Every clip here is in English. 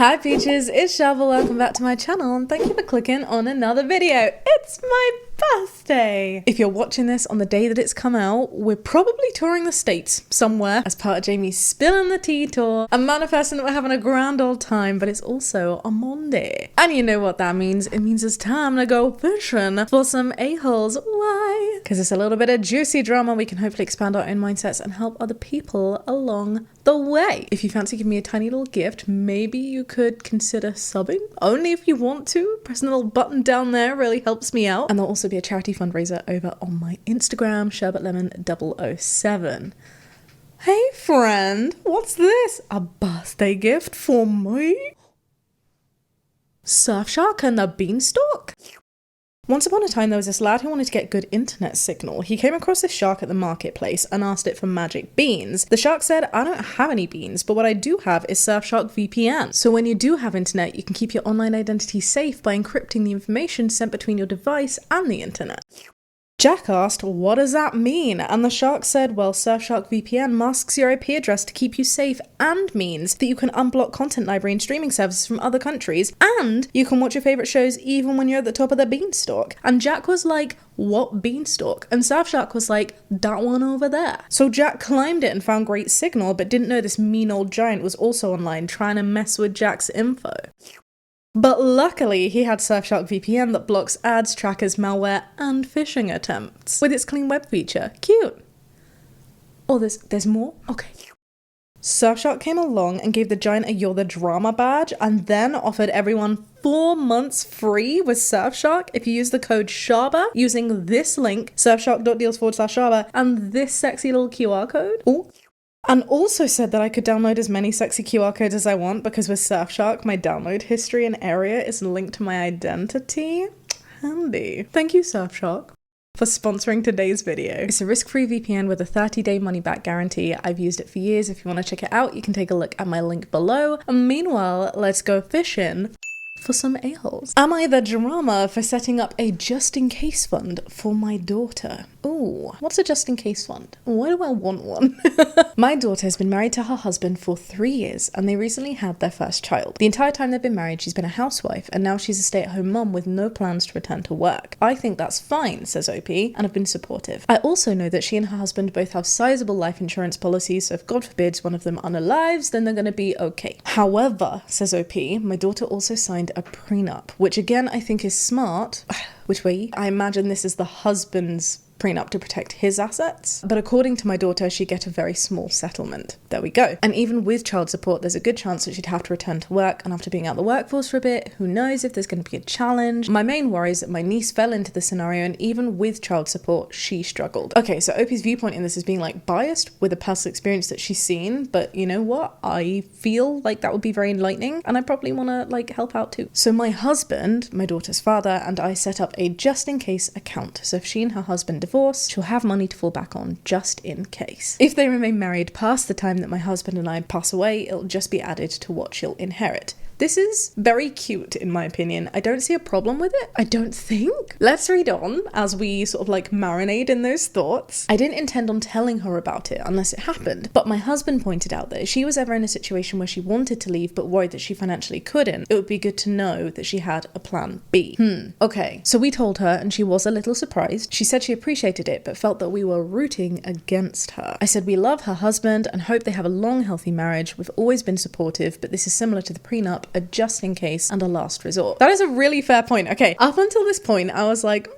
Hi peaches, it's Shaaba. Welcome back to my channel and thank you for clicking on another video. It's my birthday! If you're watching this on the day that it's come out, we're probably touring the States somewhere as part of Jamie's Spilling the Tea tour. I'm manifesting that we're having a grand old time, but it's also a Monday. And you know what that means. It means it's time to go fishing for some a-holes. Why? Because it's a little bit of juicy drama. We can hopefully expand our own mindsets and help other people along the way. If you fancy giving me a tiny little gift, maybe you could consider subbing. Only if you want to. Pressing the little button down there really helps me out. And there'll also be a charity fundraiser over on my Instagram, shaabaandjamie007. Hey friend, what's this? A birthday gift for me? Surfshark and the Beanstalk? Once upon a time, there was this lad who wanted to get good internet signal. He came across this shark at the marketplace and asked it for magic beans. The shark said, I don't have any beans, but what I do have is Surfshark VPN. So when you do have internet, you can keep your online identity safe by encrypting the information sent between your device and the internet. Jack asked, what does that mean? And the shark said, well, Surfshark VPN masks your IP address to keep you safe and means that you can unblock content library and streaming services from other countries, and you can watch your favourite shows even when you're at the top of the beanstalk. And Jack was like, what beanstalk? And Surfshark was like, that one over there. So Jack climbed it and found great signal, but didn't know this mean old giant was also online trying to mess with Jack's info. But luckily, he had Surfshark VPN that blocks ads, trackers, malware, and phishing attempts with its clean web feature. Cute. Oh, there's more? Okay. Surfshark came along and gave the giant a You're the Drama badge and then offered everyone 4 months free with Surfshark if you use the code Shaaba using this link, surfshark.deals/Shaaba, and this sexy little QR code. Ooh. And also said that I could download as many sexy QR codes as I want because with Surfshark, my download history and area is linked to my identity. Handy. Thank you, Surfshark, for sponsoring today's video. It's a risk-free VPN with a 30-day money-back guarantee. I've used it for years. If you want to check it out, you can take a look at my link below. And meanwhile, let's go fishing for some a-holes. Am I the drama for setting up a just-in-case fund for my daughter? Ooh, what's a just-in-case fund? Why do I want one? My daughter has been married to her husband for 3 years and they recently had their first child. The entire time they've been married, she's been a housewife and now she's a stay-at-home mum with no plans to return to work. I think that's fine, says OP, and have been supportive. I also know that she and her husband both have sizable life insurance policies, so if God forbids one of them unalives, then they're gonna be okay. However, says OP, my daughter also signed a prenup, which again I think is smart. Which way? I imagine this is the husband's prenup to protect his assets. But according to my daughter, she'd get a very small settlement. There we go. And even with child support, there's a good chance that she'd have to return to work, and after being out the workforce for a bit, who knows if there's going to be a challenge. My main worry is that my niece fell into the scenario and even with child support, she struggled. Okay, so Opie's viewpoint in this is being like biased with a personal experience that she's seen, but you know what? I feel like that would be very enlightening and I probably want to like help out too. So my husband, my daughter's father, and I set up a just-in-case account. So if she and her husband divorce, she'll have money to fall back on just in case. If they remain married past the time that my husband and I pass away, it'll just be added to what she'll inherit. This is very cute in my opinion. I don't see a problem with it. I don't think. Let's read on as we sort of like marinate in those thoughts. I didn't intend on telling her about it unless it happened, but my husband pointed out that if she was ever in a situation where she wanted to leave but worried that she financially couldn't, it would be good to know that she had a plan B. Okay, so we told her and she was a little surprised. She said she appreciated it but felt that we were rooting against her. I said we love her husband and hope they have a long healthy marriage. We've always been supportive, but this is similar to the prenup, a just in case and a last resort. That is a really fair point. Okay, up until this point, I was like,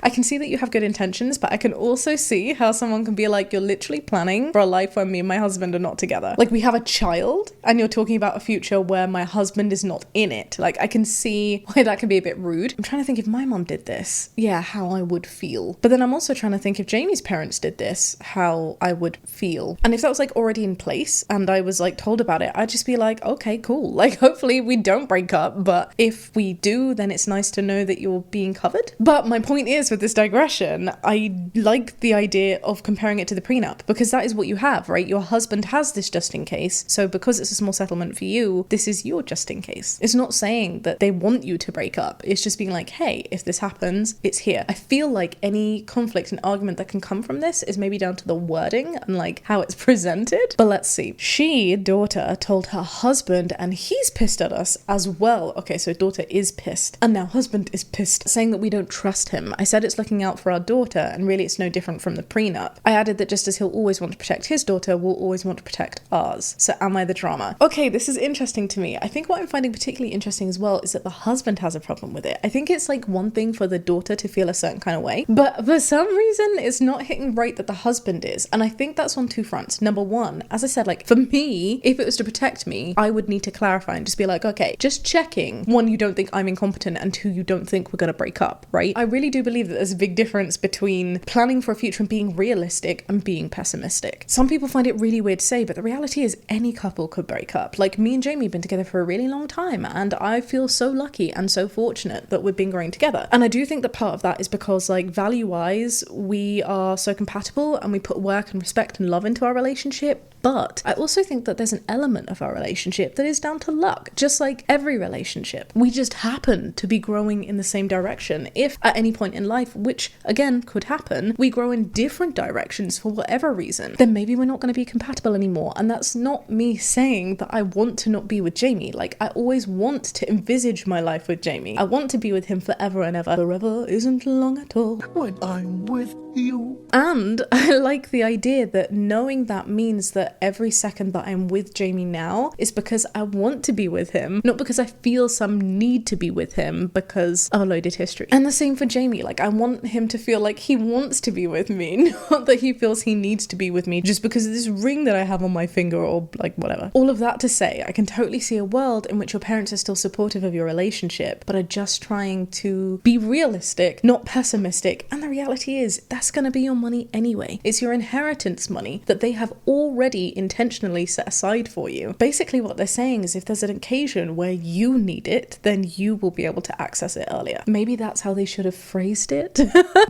I can see that you have good intentions, but I can also see how someone can be like, you're literally planning for a life where me and my husband are not together. Like we have a child and you're talking about a future where my husband is not in it. Like I can see why that can be a bit rude. I'm trying to think if my mom did this, yeah, how I would feel. But then I'm also trying to think if Jamie's parents did this, how I would feel. And if that was like already in place and I was like told about it, I'd just be like, okay, cool. Like hopefully we don't break up, but if we do, then it's nice to know that you're being covered. But my point is, honest with this digression, I like the idea of comparing it to the prenup, because that is what you have, right? Your husband has this just in case, so because it's a small settlement for you, this is your just in case. It's not saying that they want you to break up, it's just being like, hey, if this happens, it's here. I feel like any conflict and argument that can come from this is maybe down to the wording and like how it's presented, but let's see. She, daughter, told her husband, and he's pissed at us as well. Okay, so daughter is pissed, and now husband is pissed, saying that we don't trust him. I said it's looking out for our daughter, and really it's no different from the prenup. I added that just as he'll always want to protect his daughter, we'll always want to protect ours. So am I the drama? Okay, this is interesting to me. I think what I'm finding particularly interesting as well is that the husband has a problem with it. I think it's like one thing for the daughter to feel a certain kind of way, but for some reason it's not hitting right that the husband is, and I think that's on two fronts. Number one, as I said, like for me, if it was to protect me, I would need to clarify and just be like, okay, just checking. One, you don't think I'm incompetent, and two, you don't think we're gonna break up, right? I really do believe that there's a big difference between planning for a future and being realistic and being pessimistic. Some people find it really weird to say, but the reality is any couple could break up. Like me and Jamie have been together for a really long time, and I feel so lucky and so fortunate that we've been growing together. And I do think that part of that is because like value-wise, we are so compatible and we put work and respect and love into our relationship. But I also think that there's an element of our relationship that is down to luck, just like every relationship. We just happen to be growing in the same direction. If at any point in life, which again could happen, we grow in different directions for whatever reason, then maybe we're not going to be compatible anymore. And that's not me saying that I want to not be with Jamie. Like I always want to envisage my life with Jamie. I want to be with him forever and ever. Forever isn't long at all. When I'm with you. And I like the idea that knowing that means that every second that I'm with Jamie now is because I want to be with him, not because I feel some need to be with him because of a loaded history. And the same for Jamie. Like I want him to feel like he wants to be with me, not that he feels he needs to be with me just because of this ring that I have on my finger or like whatever. All of that to say, I can totally see a world in which your parents are still supportive of your relationship, but are just trying to be realistic, not pessimistic. And the reality is that's going to be your money anyway. It's your inheritance money that they have already intentionally set aside for you. Basically what they're saying is if there's an occasion where you need it, then you will be able to access it earlier. Maybe that's how they should have phrased it.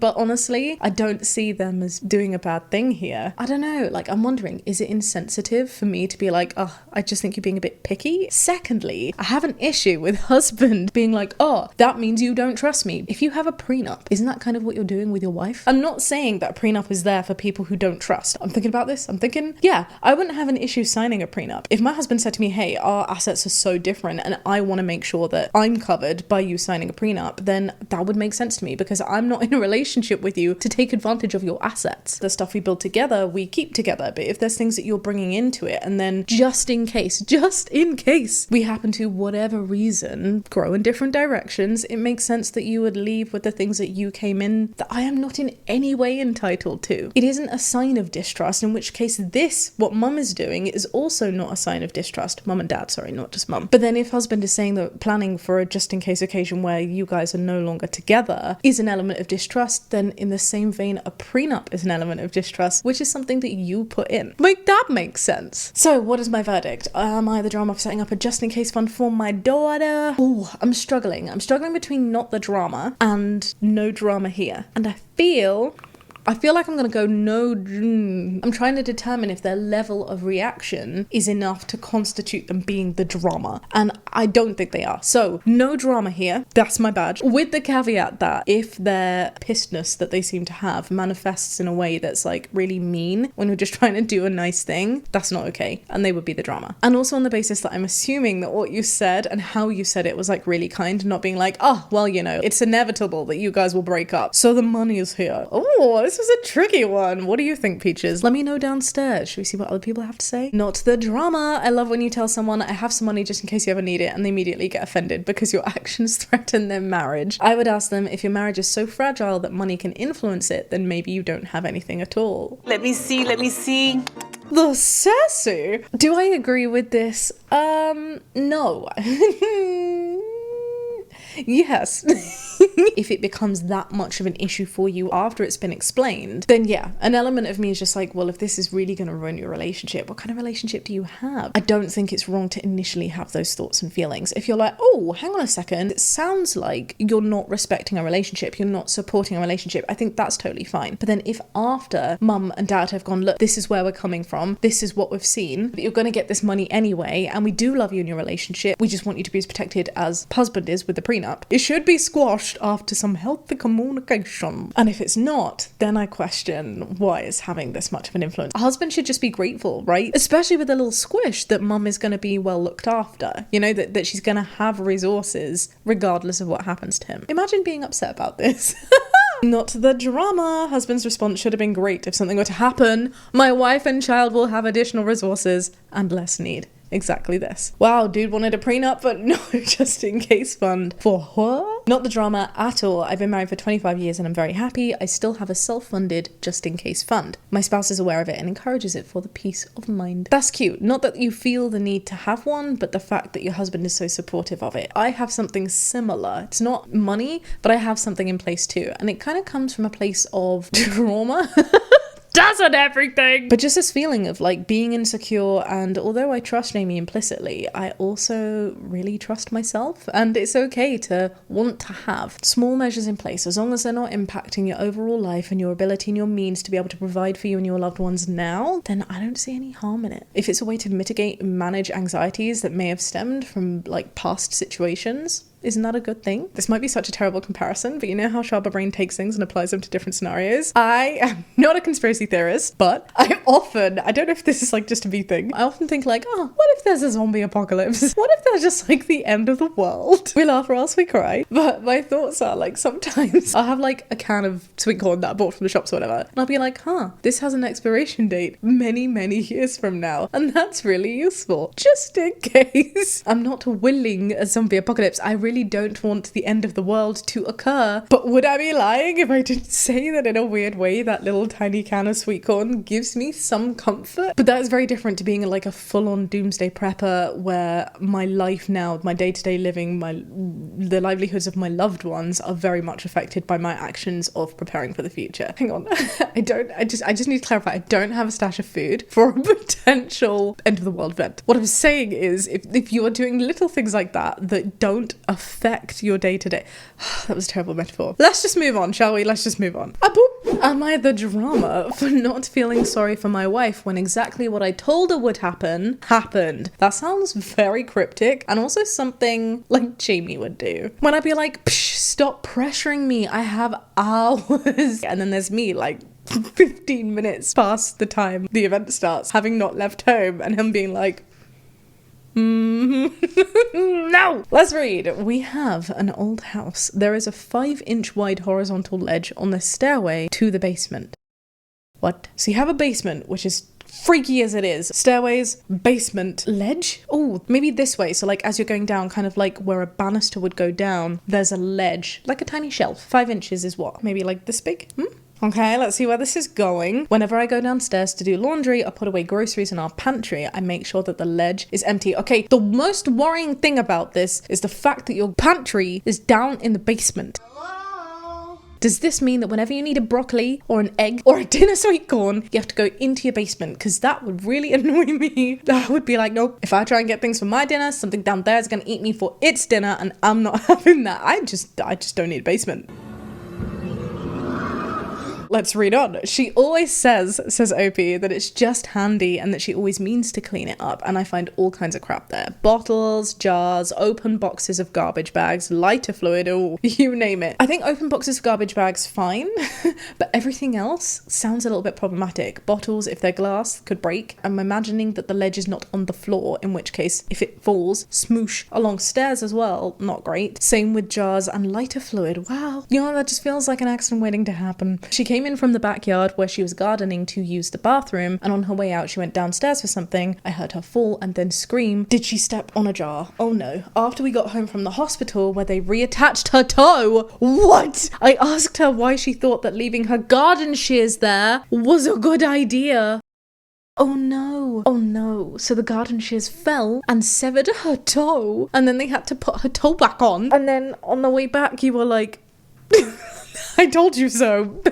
But honestly, I don't see them as doing a bad thing here. I don't know, like I'm wondering, is it insensitive for me to be like, oh, I just think you're being a bit picky? Secondly, I have an issue with husband being like, oh, that means you don't trust me. If you have a prenup, isn't that kind of what you're doing with your wife? I'm not saying that a prenup is there for people who don't trust. I'm thinking about this. I'm thinking, yeah, I wouldn't have an issue signing a prenup. If my husband said to me, hey, our assets are so different and I want to make sure that I'm covered by you signing a prenup, then that would make sense to me because I'm not in a relationship with you to take advantage of your assets. The stuff we build together, we keep together. But if there's things that you're bringing into it and then just in case we happen to, whatever reason, grow in different directions, it makes sense that you would leave with the things that you came in that I am not in any way entitled to. It isn't a sign of distrust, in which case this, what mum is doing, is also not a sign of distrust. Mum and dad, sorry, not just mum. But then if husband is saying that planning for a just in case occasion where you guys are no longer together is an element of distrust, then in the same vein, a prenup is an element of distrust, which is something that you put in. Like, that makes sense. So what is my verdict? Am I the drama for setting up a just in case fund for my daughter? Oh, I'm struggling. I'm struggling between not the drama and no drama here. And I feel like I'm gonna go no. I'm trying to determine if their level of reaction is enough to constitute them being the drama, and I don't think they are. So no drama here. That's my badge, with the caveat that if their pissedness that they seem to have manifests in a way that's like really mean when we're just trying to do a nice thing, that's not okay, and they would be the drama. And also on the basis that I'm assuming that what you said and how you said it was like really kind, not being like, oh, well, you know, it's inevitable that you guys will break up, so the money is here. Oh, this was a tricky one. What do you think, Peaches? Let me know downstairs. Should we see what other people have to say? Not the drama. I love when you tell someone, I have some money just in case you ever need it, and they immediately get offended because your actions threaten their marriage. I would ask them, if your marriage is so fragile that money can influence it, then maybe you don't have anything at all. Let me see. The sassy. Do I agree with this? No. Yes. If it becomes that much of an issue for you after it's been explained, then yeah, an element of me is just like, well, if this is really going to ruin your relationship, what kind of relationship do you have? I don't think it's wrong to initially have those thoughts and feelings. If you're like, oh, hang on a second, it sounds like you're not respecting a relationship, you're not supporting a relationship, I think that's totally fine. But then if after mum and dad have gone, look, this is where we're coming from, this is what we've seen, but you're going to get this money anyway, and we do love you in your relationship, we just want you to be as protected as husband is with the prenup, it should be squashed after some healthy communication. And if it's not, then I question why it's having this much of an influence. A husband should just be grateful, right? Especially with a little squish that mum is going to be well looked after, you know, that she's going to have resources regardless of what happens to him. Imagine being upset about this. Not the drama. Husband's response should have been great. If something were to happen, my wife and child will have additional resources and less need. Exactly this. Wow, dude wanted a prenup, but no just in case fund. For what? Not the drama at all. I've been married for 25 years and I'm very happy. I still have a self-funded just in case fund. My spouse is aware of it and encourages it for the peace of mind. That's cute. Not that you feel the need to have one, but the fact that your husband is so supportive of it. I have something similar. It's not money, but I have something in place too. And it kind of comes from a place of trauma. Doesn't everything, but just this feeling of like being insecure. And although I trust Jamie implicitly, I also really trust myself, and it's okay to want to have small measures in place as long as they're not impacting your overall life and your ability and your means to be able to provide for you and your loved ones now. Then I don't see any harm in it. If it's a way to mitigate and manage anxieties that may have stemmed from like past situations, isn't that a good thing? This might be such a terrible comparison, but you know how Shaaba brain takes things and applies them to different scenarios? I am not a conspiracy theorist, but I don't know if this is like just a me thing, I often think like, oh, what if there's a zombie apocalypse? What if there's just like the end of the world? We laugh or else we cry. But my thoughts are like, sometimes I'll have like a can of sweet corn that I bought from the shops or whatever, and I'll be like, this has an expiration date many, many years from now, and that's really useful, just in case. I'm not willing a zombie apocalypse. I really don't want the end of the world to occur, but would I be lying if I didn't say that in a weird way that little tiny can of sweet corn gives me some comfort? But that is very different to being like a full-on doomsday prepper where my life now, my day-to-day living, the livelihoods of my loved ones are very much affected by my actions of preparing for the future. Hang on. I just need to clarify, I don't have a stash of food for a potential end of the world event. What I'm saying is if you are doing little things like that don't affect your day-to-day. That was a terrible metaphor. Let's just move on, shall we? Let's just move on. Am I the drama for not feeling sorry for my wife when exactly what I told her would happen happened? That sounds very cryptic, and also something like Jamie would do. When I'd be like, stop pressuring me, I have hours. And then there's me like 15 minutes past the time the event starts, having not left home, and him being like, no! Let's read. We have an old house. There is a 5-inch wide horizontal ledge on the stairway to the basement. What? So you have a basement, which is freaky as it is. Stairways, basement, ledge? Oh, maybe this way. So like as you're going down, kind of like where a banister would go down, there's a ledge, like a tiny shelf. 5 inches is what? Maybe like this big? Okay, let's see where this is going. Whenever I go downstairs to do laundry or put away groceries in our pantry, I make sure that the ledge is empty. Okay, the most worrying thing about this is the fact that your pantry is down in the basement. Hello? Does this mean that whenever you need a broccoli or an egg or a tin of sweet corn, you have to go into your basement? Because that would really annoy me. I would be like, nope, if I try and get things for my dinner, something down there is going to eat me for its dinner, and I'm not having that. I just don't need a basement. Let's read on. She always says Opie, that it's just handy and that she always means to clean it up, and I find all kinds of crap there. Bottles, jars, open boxes of garbage bags, lighter fluid, oh, you name it. I think open boxes of garbage bags, fine, but everything else sounds a little bit problematic. Bottles, if they're glass, could break. I'm imagining that the ledge is not on the floor, in which case, if it falls, smoosh along stairs as well, not great. Same with jars and lighter fluid. Wow. You know, that just feels like an accident waiting to happen. She came in from the backyard where she was gardening to use the bathroom, and on her way out she went downstairs for something. I heard her fall and then scream. Did she step on a jar? Oh no. After we got home from the hospital where they reattached her toe. What? I asked her why she thought that leaving her garden shears there was a good idea. Oh no. Oh no. So the garden shears fell and severed her toe, and then they had to put her toe back on, and then on the way back you were like, I told you so.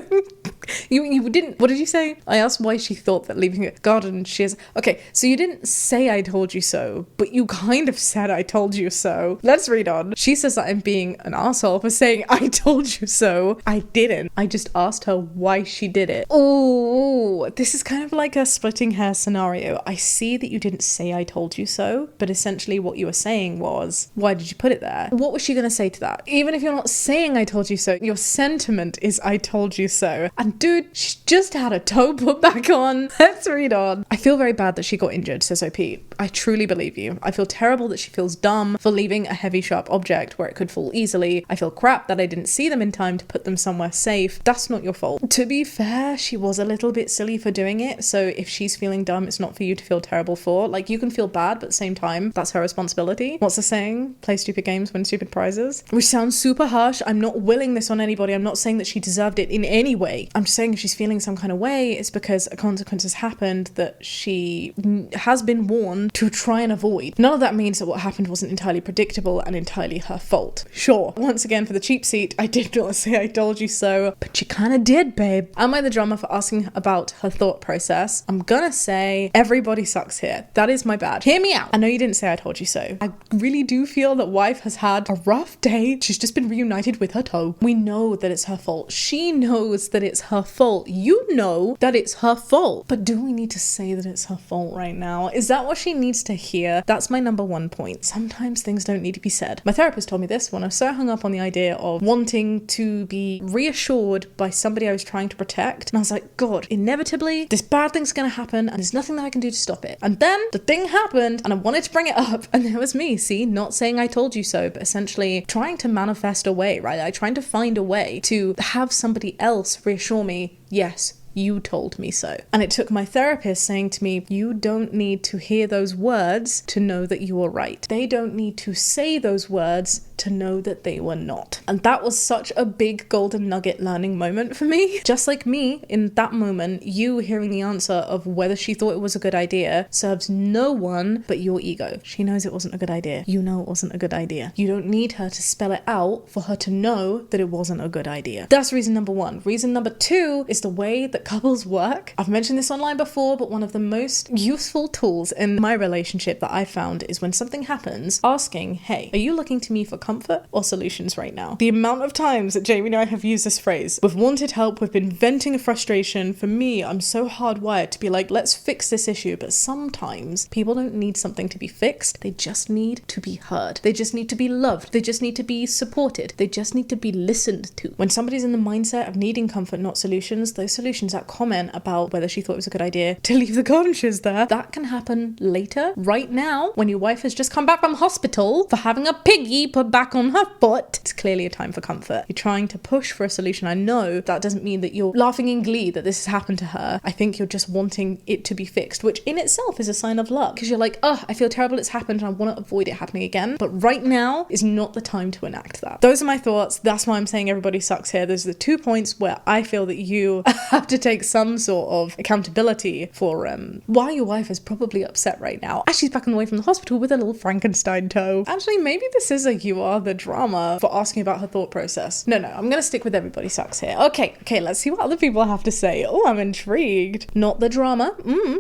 You didn't. What did you say? I asked why she thought that leaving a garden she is. Okay, so you didn't say I told you so, but you kind of said I told you so. Let's read on. She says that I'm being an asshole for saying I told you so. I didn't. I just asked her why she did it. Oh, this is kind of like a splitting hair scenario. I see that you didn't say I told you so, but essentially what you were saying was, why did you put it there? What was she going to say to that? Even if you're not saying I told you so, your sentiment is I told you so. And dude, she just had a toe put back on. Let's read on. I feel very bad that she got injured, says OP. I truly believe you. I feel terrible that she feels dumb for leaving a heavy, sharp object where it could fall easily. I feel crap that I didn't see them in time to put them somewhere safe. That's not your fault. To be fair, she was a little bit silly for doing it, so if she's feeling dumb, it's not for you to feel terrible for. Like, you can feel bad, but at the same time, that's her responsibility. What's the saying? Play stupid games, win stupid prizes. Which sounds super harsh. I'm not willing this on anybody. I'm not saying that she deserved it in any way. I'm just saying if she's feeling some kind of way, it's because a consequence has happened that she has been warned to try and avoid. None of that means that what happened wasn't entirely predictable and entirely her fault. Sure, once again for the cheap seat, I did not say I told you so, but you kind of did, babe. Am I the drama for asking about her thought process? I'm gonna say everybody sucks here. That is my bad. Hear me out. I know you didn't say I told you so. I really do feel that wife has had a rough day. She's just been reunited with her toe. We know that it's her fault. She knows that it's her fault. You know that it's her fault. But do we need to say that it's her fault right now? Is that what she needs to hear? That's my number one point. Sometimes things don't need to be said. My therapist told me this when I was so hung up on the idea of wanting to be reassured by somebody I was trying to protect. And I was like, God, inevitably, this bad thing's gonna happen and there's nothing that I can do to stop it. And then the thing happened and I wanted to bring it up and there was me, see, not saying I told you so, but essentially trying to manifest a way, right? Like trying to find a way to have somebody else reassure me, yes, you told me so. And it took my therapist saying to me, you don't need to hear those words to know that you were right. They don't need to say those words to know that they were not. And that was such a big golden nugget learning moment for me. Just like me, in that moment, you hearing the answer of whether she thought it was a good idea serves no one but your ego. She knows it wasn't a good idea. You know it wasn't a good idea. You don't need her to spell it out for her to know that it wasn't a good idea. That's reason number one. Reason number two is the way that couples work. I've mentioned this online before, but one of the most useful tools in my relationship that I found is when something happens, asking, hey, are you looking to me for comfort or solutions right now? The amount of times that Jamie and I have used this phrase, we've wanted help, we've been venting a frustration. For me, I'm so hardwired to be like, let's fix this issue. But sometimes people don't need something to be fixed. They just need to be heard. They just need to be loved. They just need to be supported. They just need to be listened to. When somebody's in the mindset of needing comfort, not solutions, those solutions, that comment about whether she thought it was a good idea to leave the garden shears there, that can happen later. Right now, when your wife has just come back from hospital for having a piggy put back on her foot, it's clearly a time for comfort. You're trying to push for a solution. I know that doesn't mean that you're laughing in glee that this has happened to her. I think you're just wanting it to be fixed, which in itself is a sign of love, because you're like, oh, I feel terrible it's happened and I want to avoid it happening again. But right now is not the time to enact that. Those are my thoughts. That's why I'm saying everybody sucks here. Those are the 2 points where I feel that you have to take some sort of accountability for why your wife is probably upset right now as she's back on the way from the hospital with a little Frankenstein toe. Actually, maybe this is a you are the drama for asking about her thought process. No, I'm gonna stick with everybody sucks here. Okay, let's see what other people have to say. Oh, I'm intrigued. Not the drama.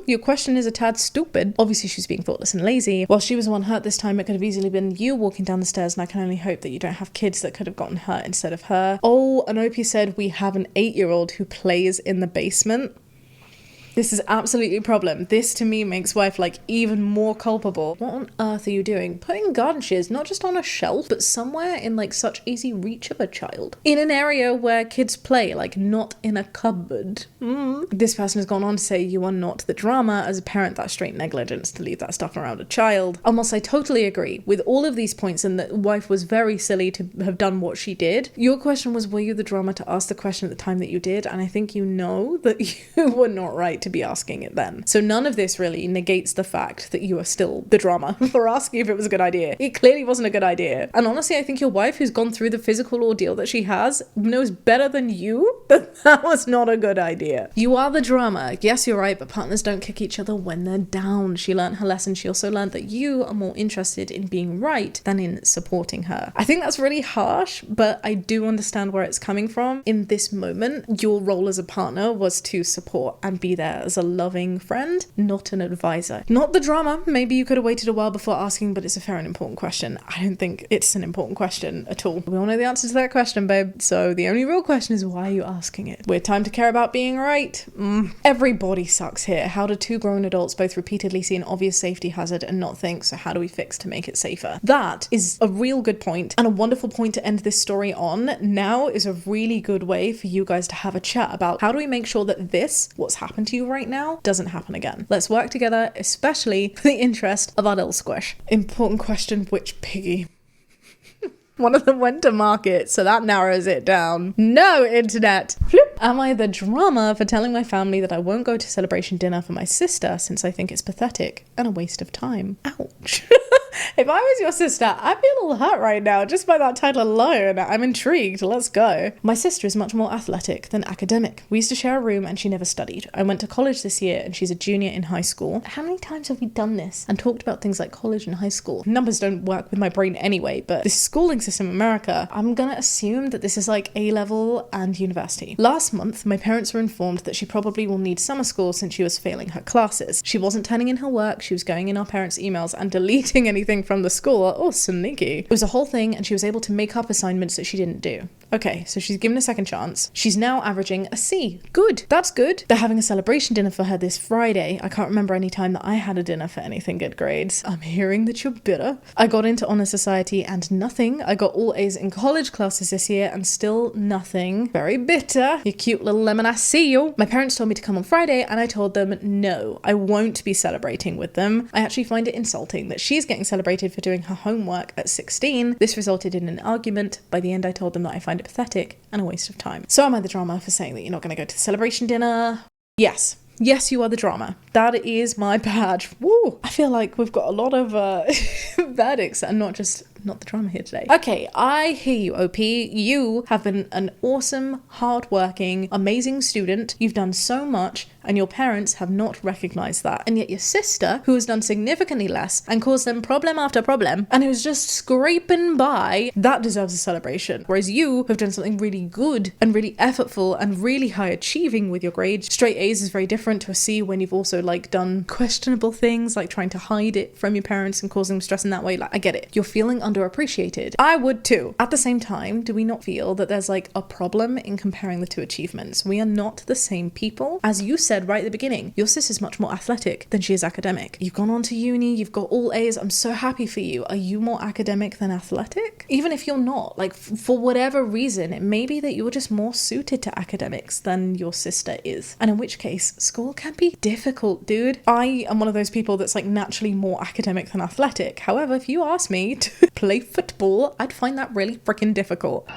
Your question is a tad stupid. Obviously, she's being thoughtless and lazy. While she was the one hurt this time, it could have easily been you walking down the stairs, and I can only hope that you don't have kids that could have gotten hurt instead of her. Oh, and Opie said we have an 8-year-old who plays in the basement. This is absolutely a problem. This to me makes wife like even more culpable. What on earth are you doing? Putting garden shears not just on a shelf, but somewhere in like such easy reach of a child. In an area where kids play, like not in a cupboard. This person has gone on to say you are not the drama. As a parent, that's straight negligence to leave that stuff around a child. Almost I totally agree with all of these points, and that wife was very silly to have done what she did. Your question was, were you the drama to ask the question at the time that you did? And I think you know that you were not right to to be asking it then. So none of this really negates the fact that you are still the drama for asking if it was a good idea. It clearly wasn't a good idea. And honestly, I think your wife, who's gone through the physical ordeal that she has, knows better than you that was not a good idea. You are the drama. Yes, you're right, but partners don't kick each other when they're down. She learned her lesson. She also learned that you are more interested in being right than in supporting her. I think that's really harsh, but I do understand where it's coming from. In this moment, your role as a partner was to support and be there as a loving friend, not an advisor. Not the drama. Maybe you could have waited a while before asking, but it's a fair and important question. I don't think it's an important question at all. We all know the answer to that question, babe. So the only real question is, why are you asking it? We're time to care about being right. Everybody sucks here. How do two grown adults both repeatedly see an obvious safety hazard and not think, so how do we fix to make it safer? That is a real good point and a wonderful point to end this story on. Now is a really good way for you guys to have a chat about how do we make sure that this, what's happened to you right now, doesn't happen again. Let's work together, especially for the interest of our little squish. Important question, which piggy? One of them went to market, so that narrows it down. No, internet. Flip. Am I the drama for telling my family that I won't go to celebration dinner for my sister since I think it's pathetic and a waste of time? Ouch. If I was your sister, I'd be a little hurt right now just by that title alone. I'm intrigued. Let's go. My sister is much more athletic than academic. We used to share a room and she never studied. I went to college this year and she's a junior in high school. How many times have we done this and talked about things like college and high school? Numbers don't work with my brain anyway, but this schooling system in America, I'm gonna assume that this is like A-level and university. Last month, my parents were informed that she probably will need summer school since she was failing her classes. She wasn't turning in her work, she was going in our parents' emails and deleting anything from the school. Oh, sneaky. It was a whole thing and she was able to make up assignments that she didn't do. Okay, so she's given a second chance. She's now averaging a C. Good. That's good. They're having a celebration dinner for her this Friday. I can't remember any time that I had a dinner for anything good grades. I'm hearing that you're bitter. I got into honor society and nothing. I got all A's in college classes this year and still nothing. Very bitter. You cute little lemon, I see you. My parents told me to come on Friday and I told them no, I won't be celebrating with them. I actually find it insulting that she's getting celebrated for doing her homework at 16. This resulted in an argument. By the end, I told them that I find it pathetic and a waste of time. So am I the drama for saying that you're not going to go to the celebration dinner? Yes. Yes, you are the drama. That is my badge. Woo! I feel like we've got a lot of verdicts and not the drama here today. Okay, I hear you, OP. You have been an awesome, hardworking, amazing student. You've done so much and your parents have not recognized that. And yet your sister, who has done significantly less and caused them problem after problem and who's just scraping by, that deserves a celebration. Whereas you have done something really good and really effortful and really high achieving with your grades. Straight A's is very different to a C when you've also like done questionable things like trying to hide it from your parents and causing them stress in that way. Like, I get it. You're feeling underappreciated. I would too. At the same time, do we not feel that there's like a problem in comparing the two achievements? We are not the same people. As you said right at the beginning, your sister's much more athletic than she is academic. You've gone on to uni, you've got all A's. I'm so happy for you. Are you more academic than athletic? Even if you're not, like for whatever reason, it may be that you're just more suited to academics than your sister is. And in which case, school can be difficult, dude. I am one of those people that's like naturally more academic than athletic. However, if you ask me to play football, I'd find that really freaking difficult.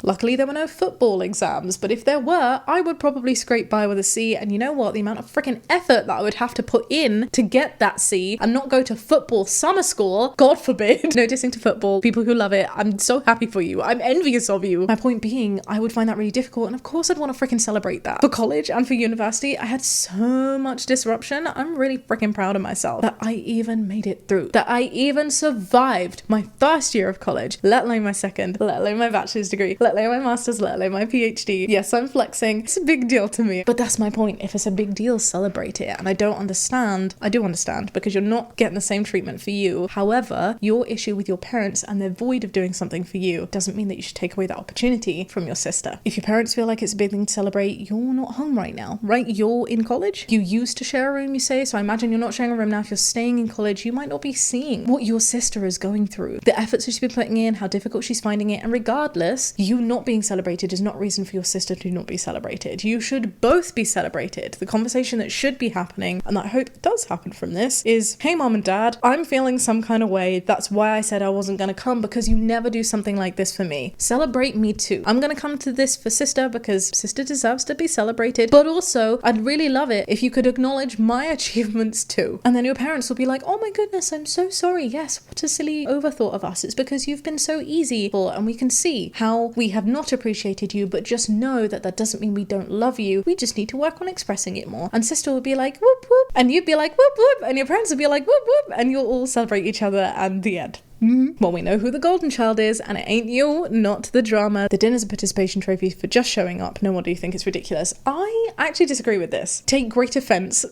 Luckily, there were no football exams, but if there were, I would probably scrape by with a C. And you know what? The amount of freaking effort that I would have to put in to get that C and not go to football summer school, God forbid. No dissing to football, people who love it. I'm so happy for you. I'm envious of you. My point being, I would find that really difficult. And of course, I'd want to freaking celebrate that. For college and for university, I had so much disruption. I'm really freaking proud of myself that I even made it through, that I even survived my first year of college, let alone my second, let alone my bachelor's degree, let alone my master's, let alone my PhD. Yes, I'm flexing. It's a big deal to me. But that's my point. If it's a big deal, celebrate it. And I do understand because you're not getting the same treatment for you. However, your issue with your parents and their void of doing something for you doesn't mean that you should take away that opportunity from your sister. If your parents feel like it's a big thing to celebrate, you're not home right now, right? You're in college. You used to share a room, you say, so I imagine you're not sharing a room now. If you're staying in college, you might not be seeing what your sister is going through, the efforts that she's been putting in, how difficult she's finding it. And regardless, you not being celebrated is not reason for your sister to not be celebrated. You should both be celebrated. The conversation that should be happening, and that I hope does happen from this, is, hey mom and dad, I'm feeling some kind of way. That's why I said I wasn't going to come, because you never do something like this for me. Celebrate me too. I'm going to come to this for sister because sister deserves to be celebrated, but also I'd really love it if you could acknowledge my achievements too. And then your parents will be like, oh my goodness, I'm so sorry. Yes, what a silly overthought of us. It's because you've been so easy, and we can see how we have not appreciated you, but just know that that doesn't mean we don't love you. We just need to work on expressing it more. And sister will be like, whoop whoop, and you'd be like, whoop whoop, and your parents would be like, whoop whoop, and you'll all celebrate each other, and the end. Well, we know who the golden child is, and it ain't you, not the drama. The dinner's a participation trophy for just showing up. No wonder you think it's ridiculous. I actually disagree with this. Take great offense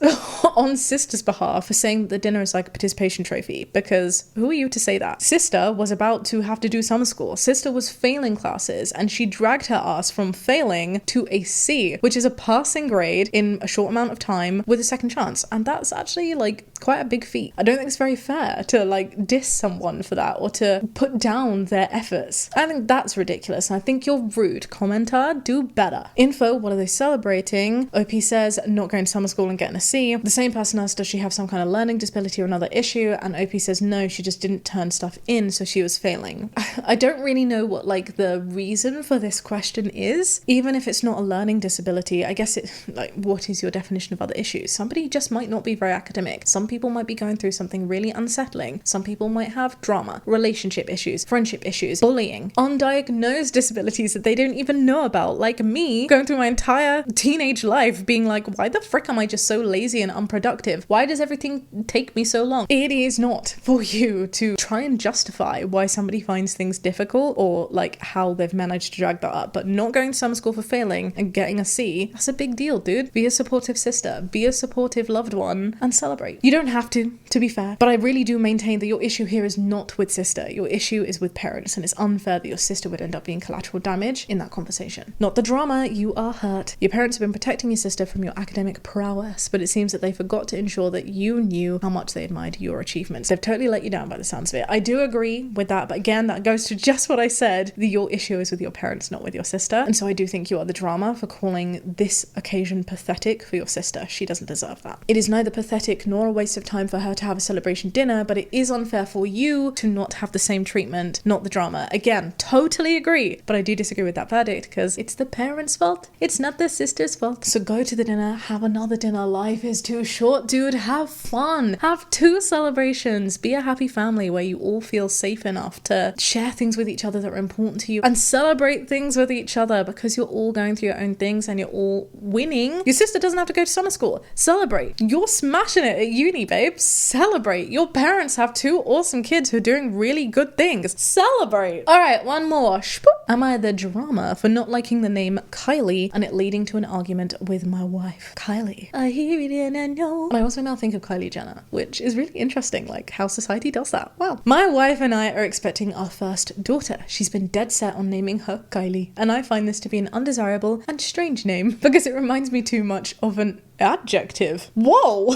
on sister's behalf for saying that the dinner is like a participation trophy, because who are you to say that? Sister was about to have to do summer school. Sister was failing classes, and she dragged her ass from failing to a C, which is a passing grade in a short amount of time with a second chance. And that's actually like quite a big feat. I don't think it's very fair to like diss someone for that, or to put down their efforts. I think that's ridiculous, and I think you're rude. Commenter, do better. Info, what are they celebrating? OP says not going to summer school and getting a C. The same person asks, does she have some kind of learning disability or another issue? And OP says no, she just didn't turn stuff in, so she was failing. I don't really know what like the reason for this question is. Even if it's not a learning disability, I guess it's like, what is your definition of other issues? Somebody just might not be very academic. Some people might be going through something really unsettling. Some people might have drama, relationship issues, friendship issues, bullying, undiagnosed disabilities that they don't even know about, like me going through my entire teenage life being like, why the frick am I just so lazy and unproductive? Why does everything take me so long? It is not for you to try and justify why somebody finds things difficult or like how they've managed to drag that up, but not going to summer school for failing and getting a C, that's a big deal, dude. Be a supportive sister, be a supportive loved one, and celebrate. You don't have to be fair, but I really do maintain that your issue here is not with sister. Your issue is with parents, and it's unfair that your sister would end up being collateral damage in that conversation. Not the drama, you are hurt. Your parents have been protecting your sister from your academic prowess, but it seems that they forgot to ensure that you knew how much they admired your achievements. They've totally let you down by the sounds of it. I do agree with that, but again, that goes to just what I said, that your issue is with your parents, not with your sister. And so I do think you are the drama for calling this occasion pathetic for your sister. She doesn't deserve that. It is neither pathetic nor a waste of time for her to have a celebration dinner, but it is unfair for you to not have the same treatment, not the drama. Again, totally agree, but I do disagree with that verdict because it's the parents' fault. It's not the sister's fault. So go to the dinner, have another dinner. Life is too short, dude. Have fun. Have 2 celebrations. Be a happy family where you all feel safe enough to share things with each other that are important to you and celebrate things with each other, because you're all going through your own things and you're all winning. Your sister doesn't have to go to summer school. Celebrate. You're smashing it at uni, babe. Celebrate. Your parents have 2 awesome kids who are doing really good things. Celebrate. All right, one more. Am I the drama for not liking the name Kylie and it leading to an argument with my wife? Kylie. I hear it and I know. And I also now think of Kylie Jenner, which is really interesting, like how society does that. Wow. My wife and I are expecting our first daughter. She's been dead set on naming her Kylie, and I find this to be an undesirable and strange name because it reminds me too much of an adjective. Whoa.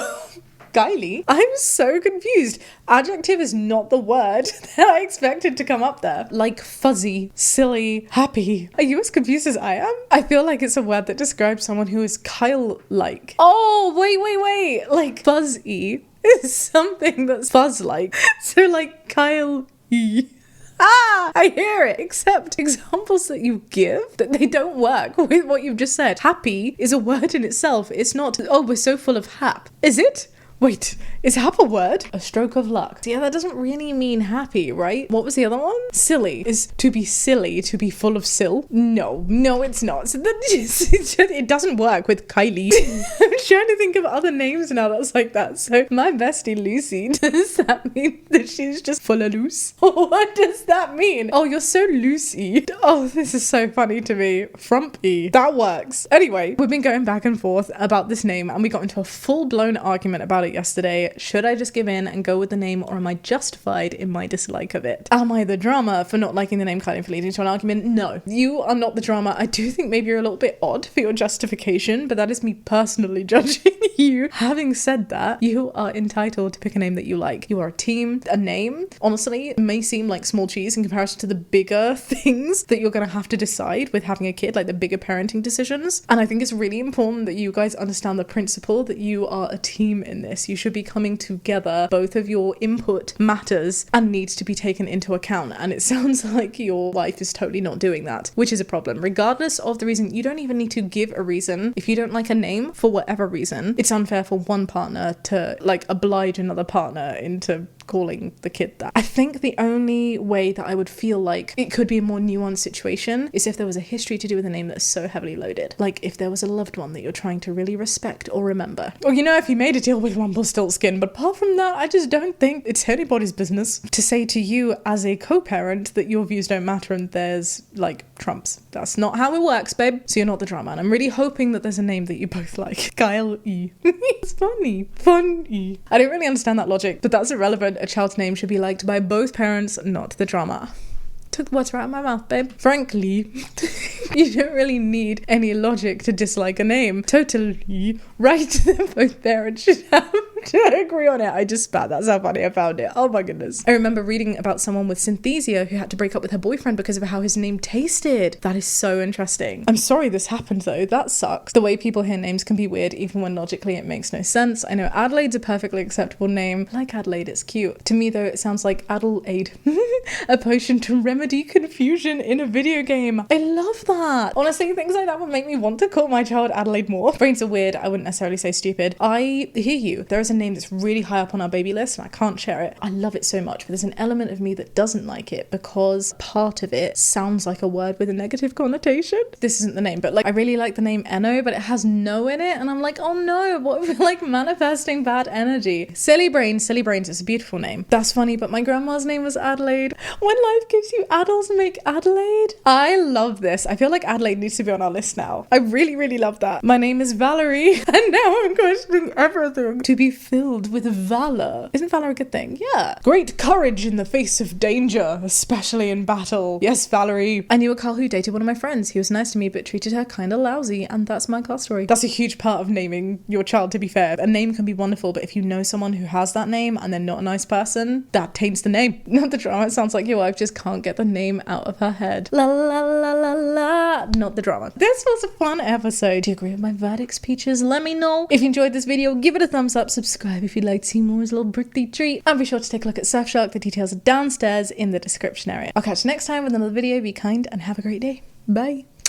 Kylie? I'm so confused. Adjective is not the word that I expected to come up there. Like fuzzy, silly, happy. Are you as confused as I am? I feel like it's a word that describes someone who is Kyle-like. Oh, wait. Like fuzzy is something that's fuzz-like. So like Kyle-y. I hear it, except examples that you give, that they don't work with what you've just said. Happy is a word in itself. It's not, oh, we're so full of hap. Is it? Wait, is hap a word? A stroke of luck. Yeah, that doesn't really mean happy, right? What was the other one? Silly. Is to be silly, to be full of sill? No, it's not. So it doesn't work with Kylie. I'm trying to think of other names now that's like that. So my bestie Lucy, does that mean that she's just full of loose? What does that mean? Oh, you're so Lucy. Oh, this is so funny to me. Frumpy. That works. Anyway, we've been going back and forth about this name and we got into a full-blown argument about it it yesterday. Should I just give in and go with the name, or am I justified in my dislike of it? Am I the drama for not liking the name Kylie and for leading to an argument? No, you are not the drama. I do think maybe you're a little bit odd for your justification, but that is me personally judging you. Having said that, you are entitled to pick a name that you like. You are a team. A name, honestly, may seem like small cheese in comparison to the bigger things that you're going to have to decide with having a kid, like the bigger parenting decisions. And I think it's really important that you guys understand the principle that you are a team in this. You should be coming together. Both of your input matters and needs to be taken into account. And it sounds like your wife is totally not doing that, which is a problem. Regardless of the reason, you don't even need to give a reason. If you don't like a name for whatever reason, it's unfair for one partner to like oblige another partner into calling the kid that. I think the only way that I would feel like it could be a more nuanced situation is if there was a history to do with a name that's so heavily loaded. Like if there was a loved one that you're trying to really respect or remember. Or if you made a deal with Rumpelstiltskin. But apart from that, I just don't think it's anybody's business to say to you as a co-parent that your views don't matter and there's like trumps. That's not how it works, babe. So you're not the drama. And I'm really hoping that there's a name that you both like. Kyle E. It's funny. Funny. I don't really understand that logic, but that's irrelevant. A child's name should be liked by both parents, not the drama. Took the words right out of my mouth, babe. Frankly, you don't really need any logic to dislike a name. Totally right. Both parents should have to agree on it. I just spat. That's how funny I found it. Oh my goodness. I remember reading about someone with synthesia who had to break up with her boyfriend because of how his name tasted. That is so interesting. I'm sorry this happened though. That sucks. The way people hear names can be weird even when logically it makes no sense. I know Adelaide's a perfectly acceptable name. I like Adelaide, it's cute. To me though, it sounds like Adelaide. A potion to remedy confusion in a video game. I love that. Honestly, things like that would make me want to call my child Adelaide more. Brains are weird. I wouldn't necessarily say stupid. I hear you. There is a name that's really high up on our baby list and I can't share it. I love it so much, but there's an element of me that doesn't like it because part of it sounds like a word with a negative connotation. This isn't the name, but like I really like the name Eno, but it has no in it and I'm like, oh no, what if we're like manifesting bad energy? Silly brains, it's a beautiful name. That's funny, but my grandma's name was Adelaide. When life gives you Adels, make Adelaide. I love this. I feel like Adelaide needs to be on our list now. I really, really love that. My name is Valerie and now I'm questioning everything. To be filled with valor. Isn't valor a good thing? Yeah. Great courage in the face of danger, especially in battle. Yes, Valerie. I knew a Carl who dated one of my friends. He was nice to me but treated her kind of lousy, and that's my Carl story. That's a huge part of naming your child, to be fair. A name can be wonderful, but if you know someone who has that name and they're not a nice person, that taints the name. Not the drama. It sounds like your wife just can't get the name out of her head. La la la la la. Not the drama. This was a fun episode. Do you agree with my verdicts, peaches? Let me know. If you enjoyed this video, give it a thumbs up, subscribe if you'd like to see more as a little birthday treat, and be sure to take a look at Surfshark. The details are downstairs in the description area. I'll catch you next time with another video. Be kind and have a great day. Bye.